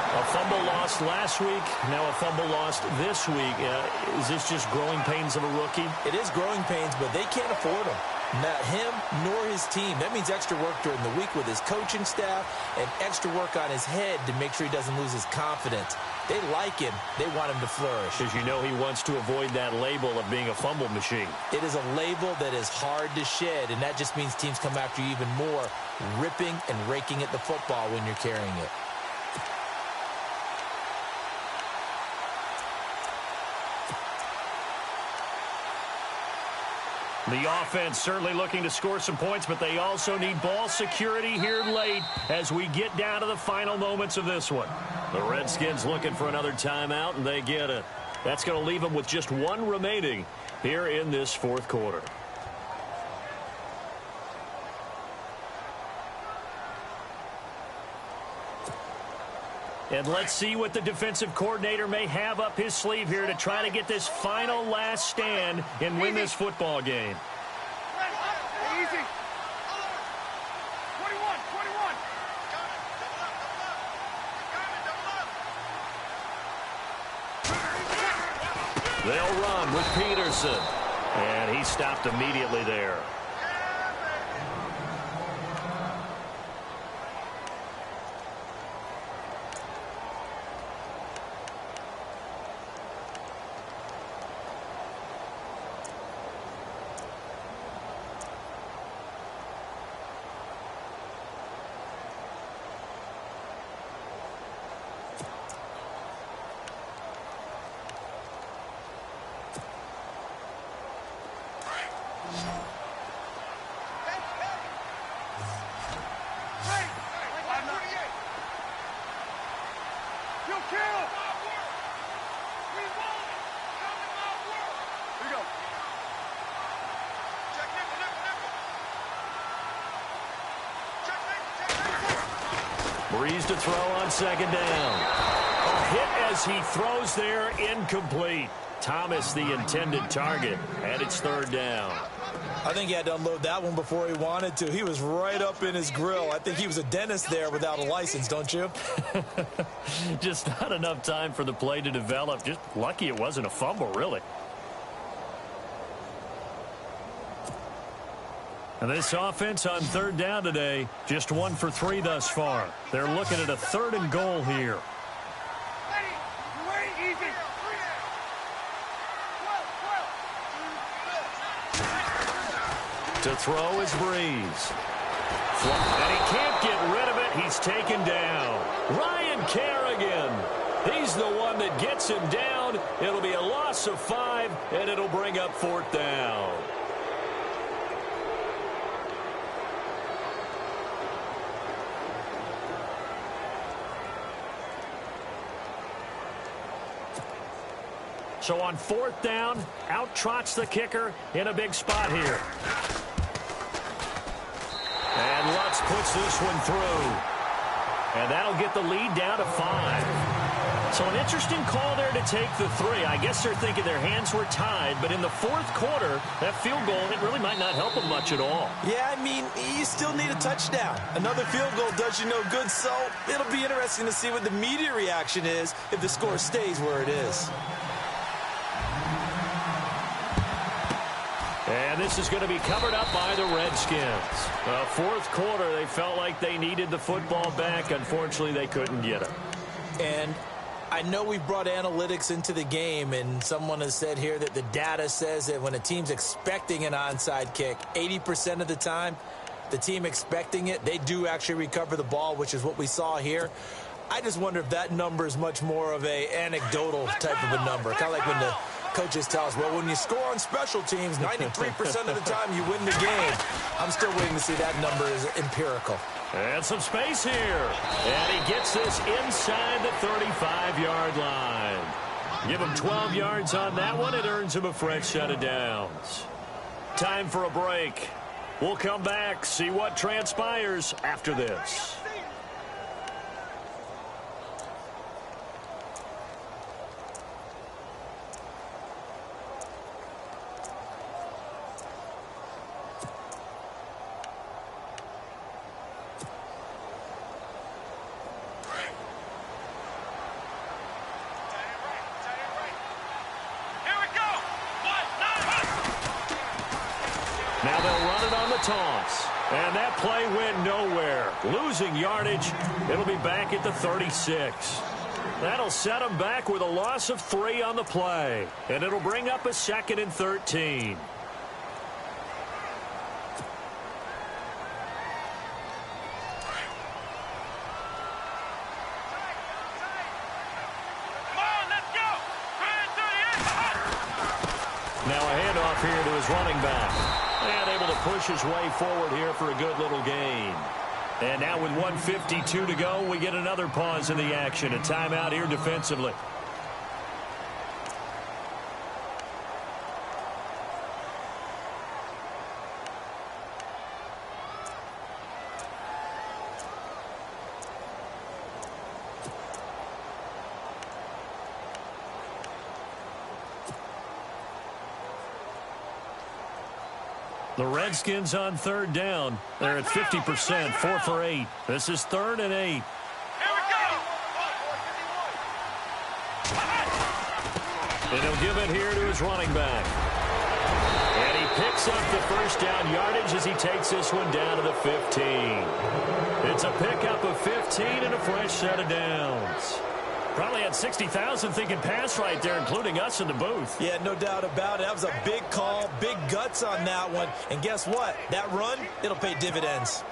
A fumble lost last week, now a fumble lost this week. Is this just growing pains of a rookie? It is growing pains, but they can't afford them. Not him nor his team. That means extra work during the week with his coaching staff and extra work on his head to make sure he doesn't lose his confidence. They like him. They want him to flourish. Because you know he wants to avoid that label of being a fumble machine. It is a label that is hard to shed, and that just means teams come after you even more, ripping and raking at the football when you're carrying it. The offense certainly looking to score some points, but they also need ball security here late as we get down to the final moments of this one. The Redskins looking for another timeout, and they get it. That's going to leave them with just 1 remaining here in this fourth quarter. And let's see what the defensive coordinator may have up his sleeve here to try to get this final last stand and win this football game. Easy. 21. They'll run with Peterson. And he stopped immediately there. Breeze to throw on second down. A hit as he throws there, incomplete. Thomas the intended target, and it's third down. I think he had to unload that one before he wanted to. He was right up in his grill. I think he was a dentist there without a license, don't you? Just not enough time for the play to develop. Just lucky it wasn't a fumble, really. And this offense on third down today, just 1 for 3 thus far. They're looking at a 3rd and goal here. To throw is Breeze. And he can't get rid of it. He's taken down. Ryan Kerrigan. He's the one that gets him down. It'll be a loss of 5, and it'll bring up 4th down. So on 4th down, out trots the kicker in a big spot here. And Lutz puts this one through. And that'll get the lead down to 5. So an interesting call there to take the 3. I guess they're thinking their hands were tied, but in the 4th quarter, that field goal, it really might not help them much at all. Yeah, I mean, you still need a touchdown. Another field goal does you no good, so it'll be interesting to see what the media reaction is if the score stays where it is. And this is going to be covered up by the Redskins. 4th quarter, they felt like they needed the football back. Unfortunately, they couldn't get it. And I know we brought analytics into the game, and someone has said here that the data says that when a team's expecting an onside kick, 80% of the time, the team expecting it, they do actually recover the ball, which is what we saw here. I just wonder if that number is much more of a anecdotal type of a number, kind of like when the coaches tell us, well, when you score on special teams, 93% of the time you win the game. I'm still waiting to see that number is empirical. And some space here. And he gets this inside the 35-yard line. Give him 12 yards on that one. It earns him a fresh set of downs. Time for a break. We'll come back, see what transpires after this. Now they'll run it on the toss. And that play went nowhere. Losing yardage. It'll be back at the 36. That'll set them back with a loss of 3 on the play. And it'll bring up a 2nd and 13. Now a handoff here to his running back. And able to push his way forward here for a good little gain. And now with 1:52 to go, we get another pause in the action. A timeout here defensively. The Redskins on 3rd down. They're at 50%, 4 for 8. This is 3rd and 8. Here we go! And he'll give it here to his running back. And he picks up the first down yardage as he takes this one down to the 15. It's a pickup of 15 and a fresh set of downs. Probably had 60,000 thinking pass right there, including us in the booth. Yeah, no doubt about it. That was a big call, big guts on that one. And guess what? That run, it'll pay dividends.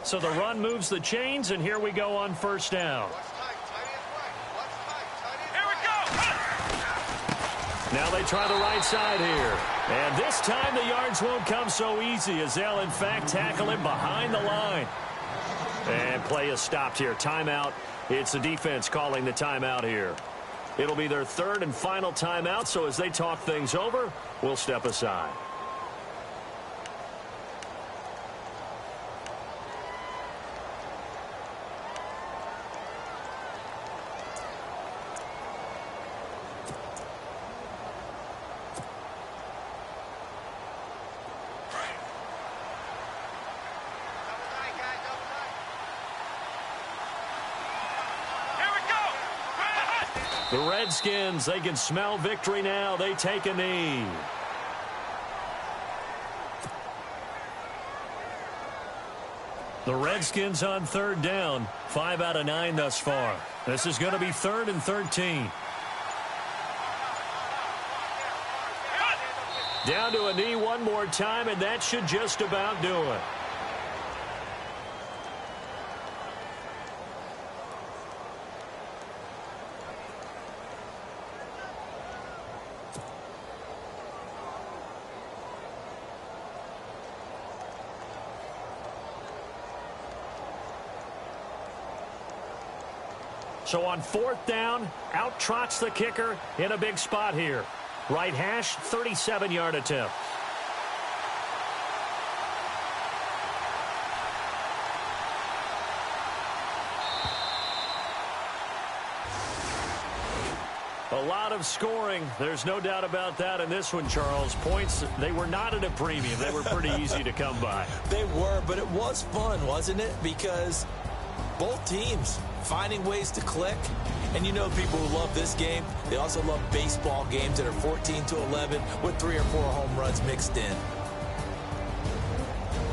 So the run moves the chains, and here we go on 1st down. Here we go! Now they try the right side here. And this time the yards won't come so easy as they'll, in fact, tackle him behind the line. And play is stopped here. Timeout. It's the defense calling the timeout here. It'll be their 3rd and final timeout, so as they talk things over, we'll step aside. The Redskins, they can smell victory now. They take a knee. The Redskins on third down. 5 out of 9 thus far. This is going to be 3rd and 13. Down to a knee one more time, and that should just about do it. So on 4th down, out trots the kicker in a big spot here. Right hash, 37-yard attempt. A lot of scoring. There's no doubt about that in this one, Charles. Points, they were not at a premium. They were pretty easy to come by. They were, but it was fun, wasn't it? Because both teams finding ways to click. And you know people who love this game, they also love baseball games that are 14-11 with 3 or 4 home runs mixed in.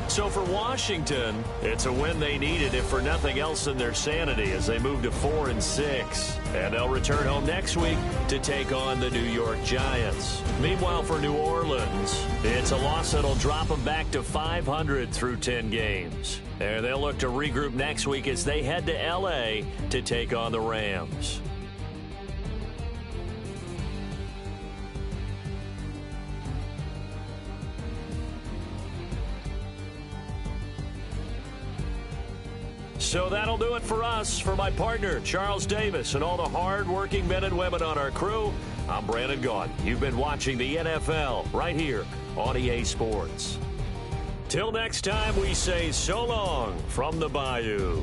So for Washington, it's a win they needed, if for nothing else than their sanity, as they move to 4-6. And they'll return home next week to take on the New York Giants. Meanwhile, for New Orleans, it's a loss that'll drop them back to 500 through 10 games. And they'll look to regroup next week as they head to L.A. to take on the Rams. So that'll do it for us. For my partner, Charles Davis, and all the hard-working men and women on our crew, I'm Brandon Gaudin. You've been watching the NFL right here on EA Sports. Till next time, we say so long from the Bayou.